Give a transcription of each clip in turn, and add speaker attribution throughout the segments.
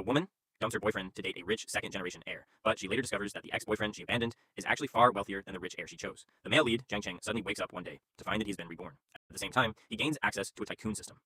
Speaker 1: woman dumps her boyfriend to date a rich second-generation heir, but she later discovers that the ex-boyfriend she abandoned is actually far wealthier than the rich heir she chose. The male lead, Jiang Cheng, suddenly wakes up one day to find that he's been reborn. At the same time, he gains access to a tycoon system.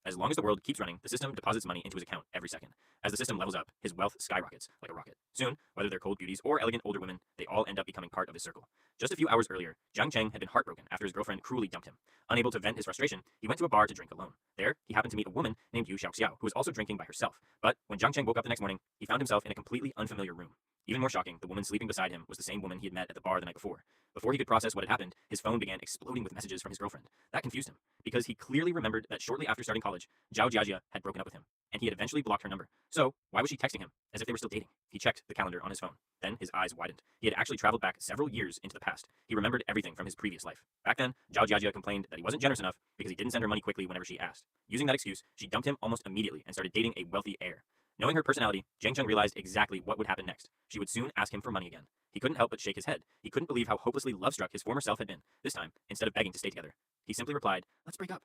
Speaker 1: As long as the world keeps running, the system deposits money into his account every second. As the system levels up, his wealth skyrockets like a rocket. Soon, whether they're cold beauties or elegant older women, they all end up becoming part of his circle. Just a few hours earlier, Jiang Cheng had been heartbroken after his girlfriend cruelly dumped him. Unable to vent his frustration, he went to a bar to drink alone. There, he happened to meet a woman named Yu Xiaoxiao, who was also drinking by herself. But when Jiang Cheng woke up the next morning, he found himself in a completely unfamiliar room. Even more shocking, the woman sleeping beside him was the same woman he had met at the bar the night before. Before he could process what had happened, his phone began exploding with messages from his girlfriend. That confused him, because he clearly remembered that shortly after starting college, Zhao Jiajia had broken up with him, and he had eventually blocked her number. So, why was she texting him, as if they were still dating? He checked the calendar on his phone. Then his eyes widened. He had actually traveled back several years into the past. He remembered everything from his previous life. Back then, Zhao Jiajia complained that he wasn't generous enough because he didn't send her money quickly whenever she asked. Using that excuse, she dumped him almost immediately and started dating a wealthy heir. Knowing her personality, Jiang Cheng realized exactly what would happen next. She would soon ask him for money again. He couldn't help but shake his head. He couldn't believe how hopelessly love-struck his former self had been. This time, instead of begging to stay together, he simply replied, "Let's break up."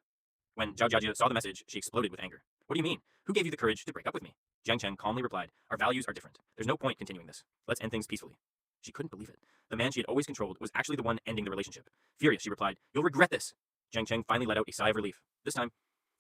Speaker 1: When Zhao Jiajia saw the message, she exploded with anger. "What do you mean? Who gave you the courage to break up with me?" Jiang Cheng calmly replied, "Our values are different. There's no point continuing this. Let's end things peacefully." She couldn't believe it. The man she had always controlled was actually the one ending the relationship. Furious, she replied, "You'll regret this." Jiang Cheng finally let out a sigh of relief. This time,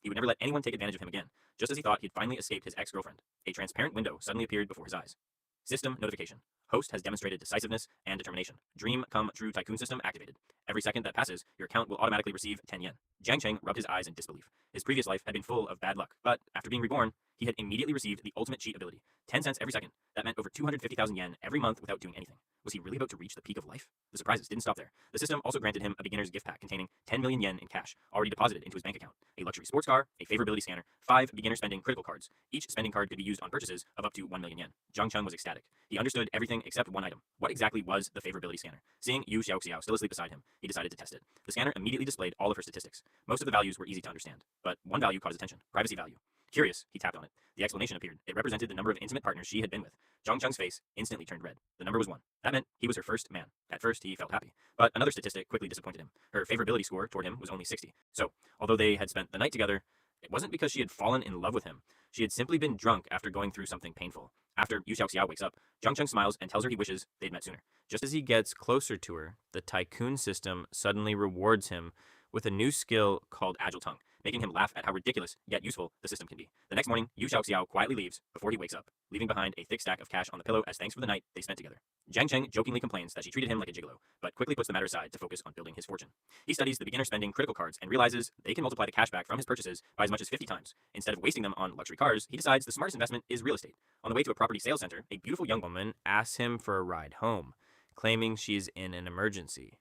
Speaker 1: he would never let anyone take advantage of him again. Just as he thought he'd finally escaped his ex-girlfriend, a transparent window suddenly appeared before his eyes. System notification. Host has demonstrated decisiveness and determination. Dream come true tycoon system activated. Every second that passes, your account will automatically receive 10 yen. Jiang Cheng rubbed his eyes in disbelief. His previous life had been full of bad luck, but after being reborn, he had immediately received the ultimate cheat ability. 10 cents every second. That meant over 250,000 yen every month without doing anything. Was he really about to reach the peak of life? The surprises didn't stop there. The system also granted him a beginner's gift pack containing 10 million yen in cash, already deposited into his bank account, a luxury sports car, a favorability scanner, 5 beginner spending critical cards. Each spending card could be used on purchases of up to 1 million yen. Jiang Cheng was ecstatic. He understood everything except one item. What exactly was the favorability scanner? Seeing Yu Xiaoxiao still asleep beside him, he decided to test it. The scanner immediately displayed all of her statistics. Most of the values were easy to understand, but one value caught his attention: privacy value. Curious, he tapped on it. The explanation appeared. It represented the number of intimate partners she had been with. Jiang Cheng's face instantly turned red. The number was 1. That meant he was her first man. At first, he felt happy. But another statistic quickly disappointed him. Her favorability score toward him was only 60. So, although they had spent the night together, it wasn't because she had fallen in love with him. She had simply been drunk after going through something painful. After Yu Xiaoxiao wakes up, Jiang Cheng smiles and tells her he wishes they'd met sooner.
Speaker 2: Just as he gets closer to her, the tycoon system suddenly rewards him with a new skill called
Speaker 1: Agile tongue, making him laugh at how ridiculous yet useful the system can be. The next morning, Yu Xiaoxiao quietly leaves before he wakes up, leaving behind a thick stack of cash on the pillow as thanks for the night they spent together. Jiang Cheng jokingly complains that she treated him like a gigolo, but quickly puts the matter aside to focus on building his fortune. He studies the beginner spending critical cards and realizes they can multiply the cash back from his purchases by as much as 50 times. Instead of wasting them on luxury cars, he decides the smartest investment is real estate. On the way to a property sales center, a beautiful young woman
Speaker 2: asks him for a ride home, claiming she's in an emergency.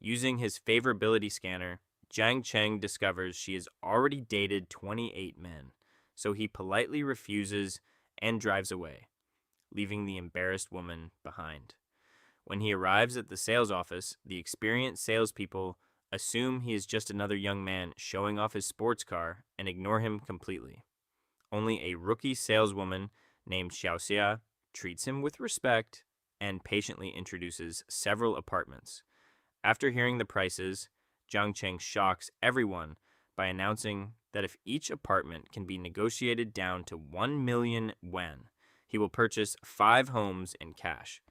Speaker 2: Using his favorability scanner, Jiang Cheng discovers she has already dated 28 men, so he politely refuses and drives away, leaving the embarrassed woman behind. When he arrives at the sales office, the experienced salespeople assume he is just another young man showing off his sports car and ignore him completely. Only a rookie saleswoman named Xiaoxia treats him with respect and patiently introduces several apartments. After hearing the prices, Jiang Cheng shocks everyone by announcing that if each apartment can be negotiated down to 1 million yuan, he will purchase 5 homes in cash.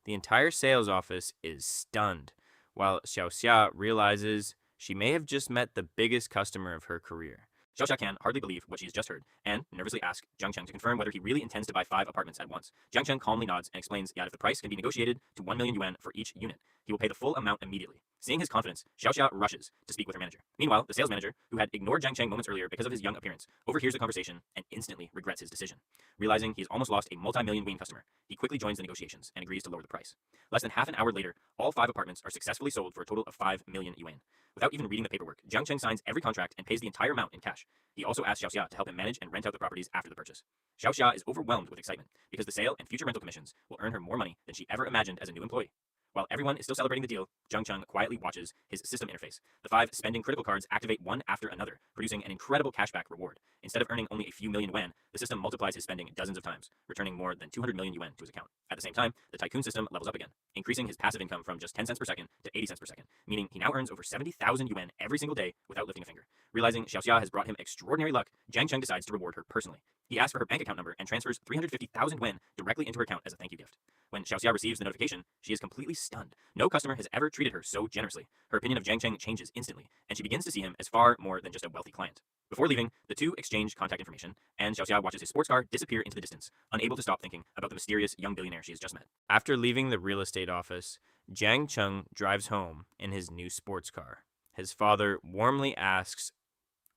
Speaker 2: The entire sales office is stunned, while Xiaoxia realizes she may have just met the biggest customer of her career.
Speaker 1: Xiaoxia can hardly believe what she has just heard, and nervously asks Jiang Cheng to confirm whether he really intends to buy 5 apartments at once. Jiang Cheng calmly nods and explains that if the price can be negotiated to 1 million yuan for each unit, he will pay the full amount immediately. Seeing his confidence, Xiaoxia rushes to speak with her manager. Meanwhile, the sales manager, who had ignored Jiang Cheng moments earlier because of his young appearance, overhears the conversation and instantly regrets his decision. Realizing he's almost lost a multi-million yuan customer, he quickly joins the negotiations and agrees to lower the price. Less than half an hour later, all 5 apartments are successfully sold for a total of 5 million yuan. Without even reading the paperwork, Jiang Cheng signs every contract and pays the entire amount in cash. He also asks Xiaoxia to help him manage and rent out the properties after the purchase. Xiaoxia is overwhelmed with excitement because the sale and future rental commissions will earn her more money than she ever imagined as a new employee. While everyone is still celebrating the deal, Jiang Cheng quietly watches his system interface. The 5 spending critical cards activate one after another, producing an incredible cashback reward. Instead of earning only a few million yuan, the system multiplies his spending dozens of times, returning more than 200 million yuan to his account. At the same time, the tycoon system levels up again, increasing his passive income from just 10 cents per second to 80 cents per second, meaning he now earns over 70,000 yuan every single day without lifting a finger. Realizing Xiaoxia has brought him extraordinary luck, Jiang Cheng decides to reward her personally. He asks for her bank account number and transfers 350,000 wen directly into her account as a thank you gift. When Xiaoxia receives the notification, she is completely stunned. No customer has ever treated her so generously. Her opinion of Jiang Cheng changes instantly, and she begins to see him as far more than just a wealthy client. Before leaving, the two exchange contact information, and Xiaoxia watches his sports car disappear into the distance, unable to stop thinking about the mysterious young billionaire she has just met.
Speaker 2: After leaving the real estate office, Jiang Cheng drives home in his new sports car. His father warmly asks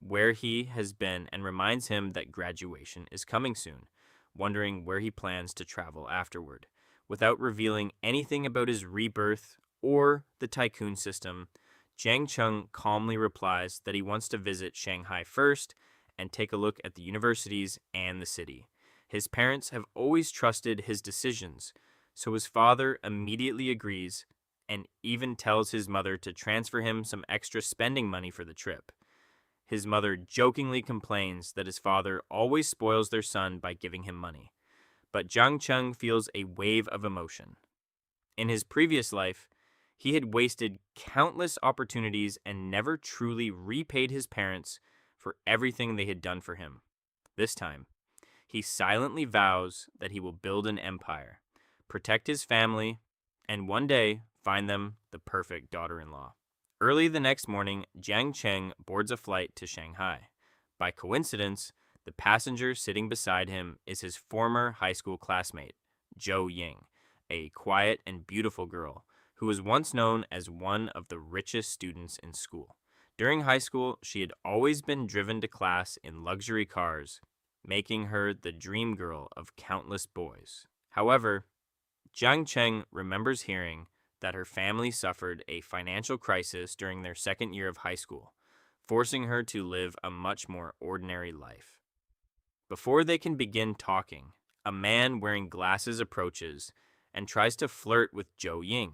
Speaker 2: where he has been and reminds him that graduation is coming soon, wondering where he plans to travel afterward. Without revealing anything about his rebirth or the tycoon system, Jiang Cheng calmly replies that he wants to visit Shanghai first and take a look at the universities and the city. His parents have always trusted his decisions, so his father immediately agrees and even tells his mother to transfer him some extra spending money for the trip. His mother jokingly complains that his father always spoils their son by giving him money. But Jiang Cheng feels a wave of emotion. In his previous life, he had wasted countless opportunities and never truly repaid his parents for everything they had done for him. This time, he silently vows that he will build an empire, protect his family, and one day find them the perfect daughter-in-law. Early the next morning, Jiang Cheng boards a flight to Shanghai. By coincidence, the passenger sitting beside him is his former high school classmate, Zhou Ying, a quiet and beautiful girl who was once known as one of the richest students in school. During high school, she had always been driven to class in luxury cars, making her the dream girl of countless boys. However, Jiang Cheng remembers hearing that her family suffered a financial crisis during their second year of high school, forcing her to live a much more ordinary life. Before they can begin talking, a man wearing glasses approaches and tries to flirt with Zhou Ying,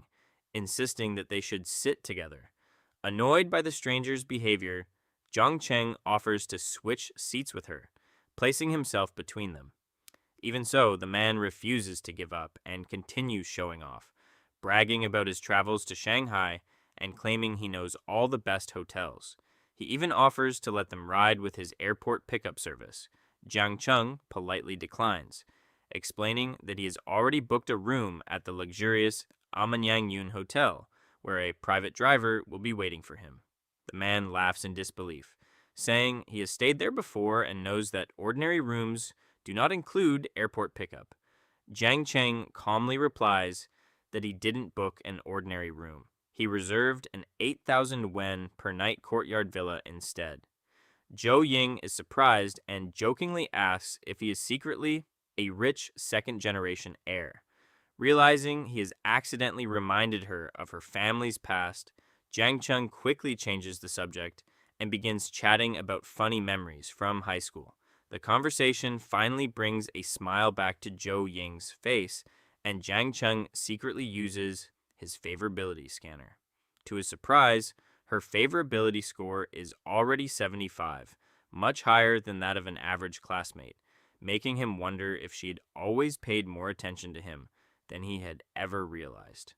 Speaker 2: insisting that they should sit together. Annoyed by the stranger's behavior, Jiang Cheng offers to switch seats with her, placing himself between them. Even so, the man refuses to give up and continues showing off, bragging about his travels to Shanghai and claiming he knows all the best hotels. He even offers to let them ride with his airport pickup service. Jiang Cheng politely declines, explaining that he has already booked a room at the luxurious Amanyangyun Hotel, where a private driver will be waiting for him. The man laughs in disbelief, saying he has stayed there before and knows that ordinary rooms do not include airport pickup. Jiang Cheng calmly replies that he didn't book an ordinary room. He reserved an 8,000 wen per night courtyard villa instead. Zhou Ying is surprised and jokingly asks if he is secretly a rich second-generation heir. Realizing he has accidentally reminded her of her family's past, Jiang Cheng quickly changes the subject and begins chatting about funny memories from high school. The conversation finally brings a smile back to Zhou Ying's face, and Jiang Cheng secretly uses his favorability scanner. To his surprise, her favorability score is already 75, much higher than that of an average classmate, making him wonder if she had always paid more attention to him than he had ever realized.